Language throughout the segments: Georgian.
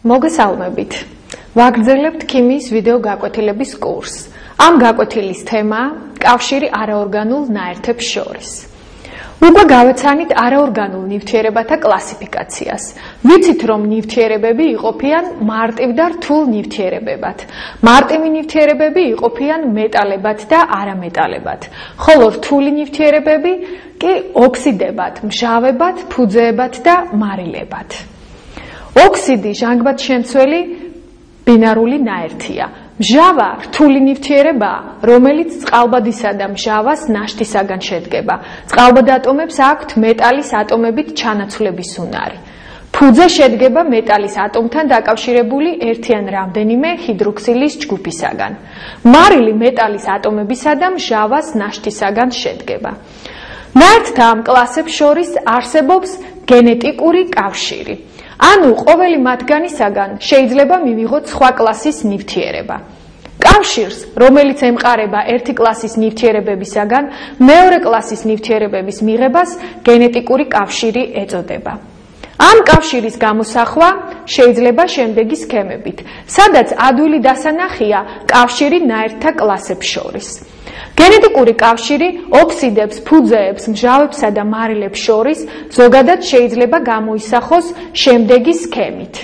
მოგესალმებით. ვაგრძელებთ ქიმიის ვიდეო გაკვეთილების კურსს. ამ გაკვეთილის თემაა კავშირი არაორგანულ ნაერთებს შორის. უკვე გავეცანით არაორგანულ ნივთიერებათა კლასიფიკაციას. ვიცით, რომ ნივთიერებები იყოფიან მარტივ და რთულ ნივთიერებებად. მარტივი ნივთიერებები იყოფიან მეტალებად და არამეტალებად, ხოლო რთული ნივთიერებები კი ოქსიდებად, მჟავებად, ფუძეებად და მარილებად. ოქსიდი ჟანგბად შემცველი ბინარული ნაერთია. მჟავა რთული ნივთიერებაა, რომელიც წყალბადისა და მჟავას ნაშთისაგან შედგება. წყალბად ატომებს აქვთ მეტალის ატომებით ჩანაცვლების უნარი. ფუძე შედგება მეტალის ატომთან დაკავშირებული ერთი ან რამდენიმე ჰიდროქსილის ჯგუფისაგან. მარილი მეტალის ატომებისა და მჟავას ნაშთისაგან შედგება. ნაერთთა ამ კლასებს შორის არსებობს გენეტიკური კავშირი. ანუ ყოველი მათგანისაგან შეიძლება მივიღოთ სხვა კლასის ნივთიერება. კავშირს, რომელიც ემყარება ერთი კლასის ნივთიერებებისაგან მეორე კლასის ნივთიერებების მიღებას, გენეტიკური კავშირი ეწოდება. ამ კავშირის გამოსახვა შეიძლება შემდეგი სქემებით, სადაც ადვილი დასანახია კავშირი ნაერთთა კლასებს შორის. გენეტიკური კავშირი ოქსიდებს, ფუძეებს, მჟავებსა და მარილებს შორის ზოგადად შეიძლება გამოისახოს შემდეგი სქემით.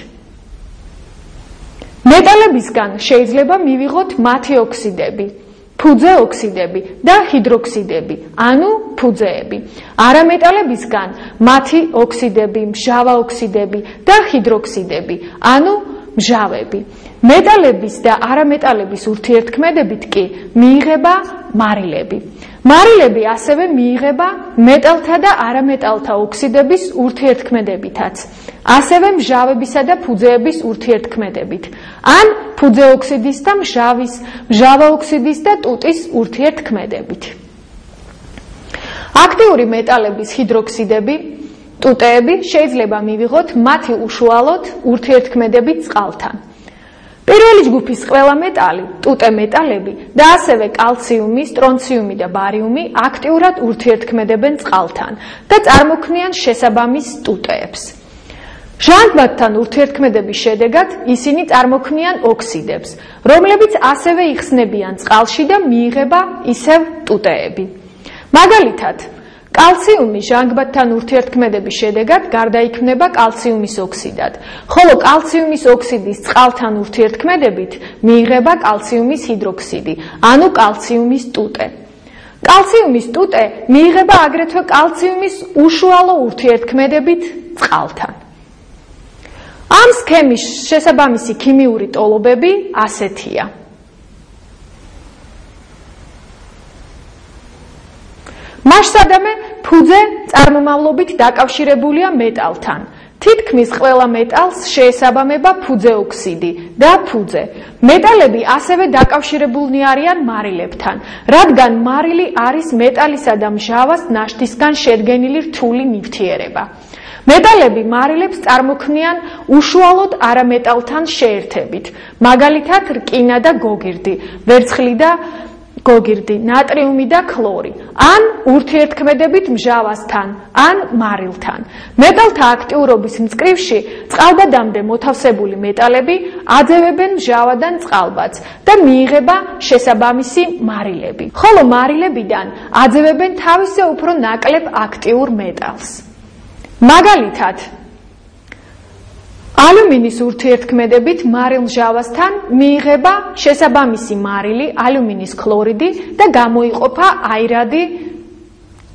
მეტალებისგან შეიძლება მივიღოთ მათი ოქსიდები, ფუძე ოქსიდები და ჰიდროქსიდები, ანუ ფუძეები. არამეტალებისგან მათი ოქსიდები, მჟავა ოქსიდები და ჰიდროქსიდები, ანუ მჟავები. მეტალების და არამეტალების ურთიერთქმედებით კი მიიღება მარილები. მარილები ასევე მიიღება მეტალთა და არამეტალთა ოქსიდების ურთიერთქმედებითაც, ასევე მჟავებისა და ფუძეების ურთიერთქმედებით, ან ფუძე ოქსიდის და მჟავა ოქსიდის და ტუტის ურთიერთქმედებით. აქტიური მეტალების ჰიდროქსიდები, ტუტეები შეიძლება მივიღოთ მათი უშუალოდ ურთიერთქმედებით წყალთან. პირველი ჯგუფის ყველა მეტალი, ტუტე მეტალები და ასევე კალციუმი, სტრონციუმი და ბარიუმი აქტიურად ურთიერთქმედებენ წყალთან და წარმოქმნიან შესაბამის ტუტეებს. ჟანგბადთან ურთიერთქმედების შედეგად ისინი წარმოქმნიან ოქსიდებს, რომლებიც ასევე იხსნებიან წყალში და მიიღება ისევ ტუტეები. მაგალითად, კალციუმი ჟანგბადთან ურთიერთქმედების შედეგად გარდაიქმნება კალციუმის ოქსიდად, ხოლო კალციუმის ოქსიდის წყალთან ურთიერთქმედებით მიიღება კალციუმის ჰიდროქსიდი, ანუ კალციუმის ტუტე. კალციუმის ტუტე მიიღება აგრეთვე კალციუმის უშუალო ურთიერთქმედებით წყალთან. ამ სქემის შესაბამისი ქიმიური ტოლობები ასეთია. მასშტაბდამე ფუძე წარმომავლობით დაკავშირებულია მეტალთან. თითქმის ყველა მეტალს შეესაბამება ფუძე ოქსიდი და ფუძე. მეტალები ასევე დაკავშირებულნი არიან მარილებთან, რადგან მარილი არის მეტალისა და მჟავას ნაშთისგან შედგენილი რთული ნივთიერება. მეტალები მარილებს წარმოქმნიან უშუალოდ არამეტალთან შეერთებით, მაგალითად რკინა და გოგირდი, ვერცხლი და გოგირდი, ნატრიუმი და ქლორი, ან ურთიერთქმედებით მჟავასთან, ან მარილთან. მეტალთა აქტიურობის მწკრივში წყალბადამდე მოთავსებული მეტალები აძევებენ მჟავადან წყალბადს და მიიღება შესაბამისი მარილები, ხოლო მარილებიდან აძევებენ თავისზე უფრო ნაკლებ აქტიურ მეტალს. მაგალითად, ალუმინის ურთიერთქმედებით მარილ-მჟავასთან მიიღება შესაბამისი მარილი, ალუმინის ქლორიდი და გამოიყოფა აირადი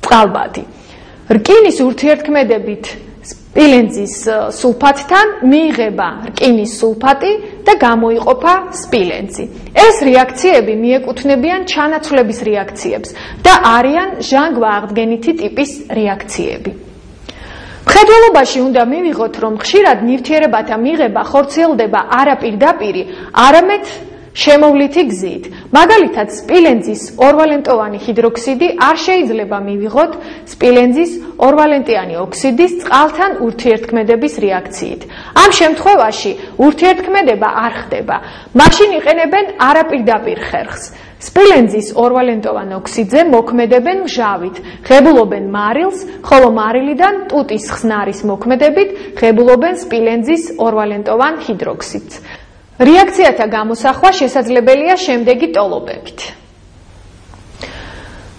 წყალბადი. რკინის ურთიერთქმედებით სპილენძის სულფატთან მიიღება რკინის სულფატი და გამოიყოფა სპილენძი. ეს რეაქციები მიეკუთვნებიან ჩანაცვლების რეაქციებს და არიან ჟანგვა-აღდგენითი ტიპის რეაქციები. მხედველობაში უნდა მივიღოთ, რომ ხშირად ნივთიერებათა მიღება ხორციელდება არა პირდაპირი, არამედ შემოვლითი გზით. მაგალითად, სპილენძის ორვალენტოვანი ჰიდროქსიდი არ შეიძლება მივიღოთ სპილენძის ორვალენტიანი ოქსიდის წყალთან ურთიერთქმედების რეაქციით. ამ შემთხვევაში ურთიერთქმედება არ ხდება. მაშინ იყენებენ არაპირდაპირ ხერხს. სპილენძის ორვალენტოვან ოქსიდზე მოქმედებენ მჟავით, ღებულობენ მარილს, ხოლო მარილიდან ტუტის ხსნარის მოქმედებით ღებულობენ სპილენძის ორვალენტოვან ჰიდროქსიდს. რეაქციათა გამოსახვა შესაძლებელია შემდეგი ტოლობებით.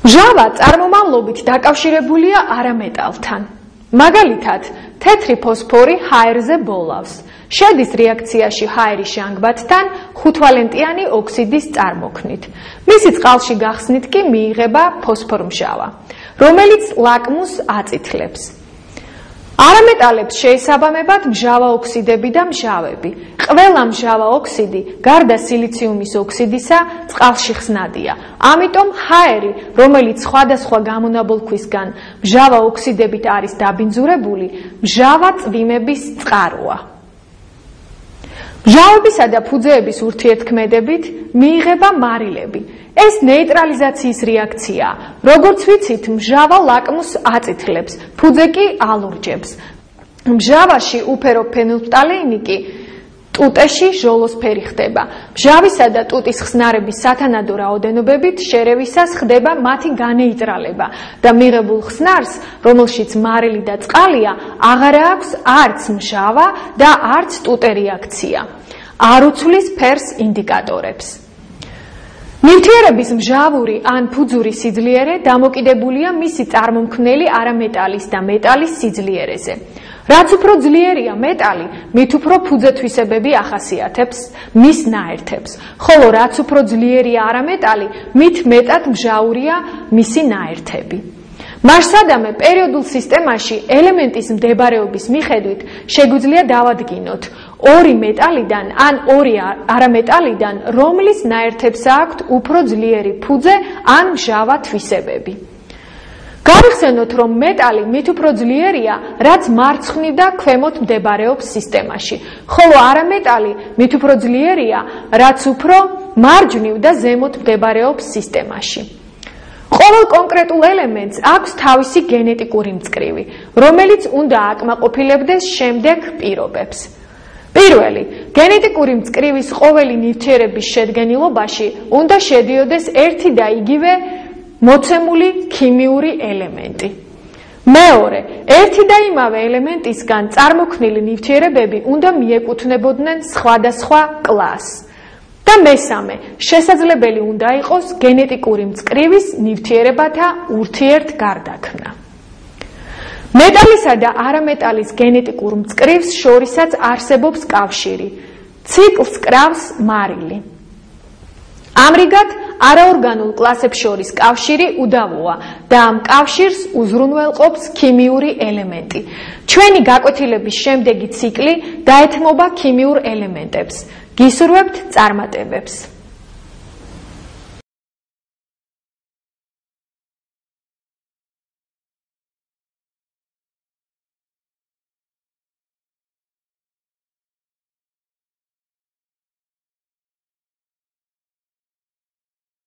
მჟავა წარმომავლობით დაკავშირებულია არამეტალთან. მაგალითად, თეთრი ფოსფორი ჰაერზე ბოლავს. შედის რეაქციაში ჰაერის ჟანგბადთან ხუთვალენტიანი ოქსიდის წარმოქმნით. მისი წყალში გახსნით კი მიიღება ფოსფორმჟავა, რომელიც ლაკმუსს აწითლებს. არამეტალებს შეესაბამებათ მჟავა ოქსიდები და მჟავები. ყველა მჟავა ოქსიდი, გარდა სილიციუმის ოქსიდისა, წყალში ხსნადია. ამიტომ ჰაერი, რომელიც სხვადასხვა გამონაბოლქვისგან მჟავა ოქსიდებით არის დაბინძურებული, მჟავა წვიმების წყაროა. მჟავებისა და ფუძეების ურთიერთქმედებით მიიღება მარილები. ეს ნეიტრალიზაციის რეაქციაა. როგორც ვიცით, მჟავა ლაკმუსს აწითლებს, ფუძე კი ალურჯებს. მჟავაში უფერო ფენილფტალეინი კი ტუტეში ჟოლოსფერი ხდება. მჟავისა და ტუტის ხსნარების სათანადო რაოდენობებით შერევისას ხდება მათი განეიტრალება და მიღებულ ხსნარს, რომელშიც მარილი და წყალია, აღარ აქვს არც მჟავა და არც ტუტე რეაქცია. არ უცვლის ფერს ინდიკატორებს. ნივთიერების მჟავური ან ფუძური სიძლიერე დამოკიდებულია მისი წარმომქმნელი არამეტალის და მეტალის სიძლიერეზე. რაც უფრო ძლიერია მეტალი, მით უფრო ფუძე თვისებები ახასიათებს მის ნაერთებს, ხოლო რაც უფრო ძლიერია არამეტალი, მით მეტად მჟაურია მისი ნაერთები. მარსადამე პერიოდულ სისტემაში ელემენტის მდებარეობის მიხედვით შეგვიძლია დავადგინოთ ორი მეტალიდან ან ორი არამეტალიდან რომლის ნაერთებს აქვთ უფრო ძლიერი ფუძე ან მჟავა თვისებები. გავიხსენოთ, რომ მეტალი მით უფრო ძლიერია, რაც მარცხნივ და ქვემოთ მდებარეობს სისტემაში, ხოლო არამეტალი მით უფრო ძლიერია, რაც უფრო მარჯვნივ და ზემოთ მდებარეობს სისტემაში. ყოველ კონკრეტულ ელემენტს აქვს თავისი გენეტიკური მწკრივი, რომელიც უნდა აკმაყოფილებდეს შემდეგ პირობებს. პირველი, გენეტიკური მწკრივის ყოველი ნივთიერების შედგენილობაში უნდა შედიოდეს ერთი და იგივე მოცემული ქიმიური ელემენტი. მეორე, ერთი და იმავე ელემენტისგან წარმოქმნილი ნივთიერებები უნდა მიეკუთვნებოდნენ სხვადასხვა კლასს. და მესამე, შესაძლებელი უნდა იყოს გენეტიკური მწკრივის ნივთიერებათა ურთიერთგარდაქმნა. მეტალისა და არამეტალის გენეტიკურ მწკრივს შორისაც არსებობს კავშირი. ციკლს კრავს მარილი. ამრიგად, არაორგანულ კლასებს შორის კავშირი უდავოა და ამ კავშირს უზრუნველყოფს ქიმიური ელემენტი. ჩვენი გაკვეთილების შემდეგი ციკლი დაეთმობა ქიმიურ ელემენტებს. გისურვებთ წარმატებებს.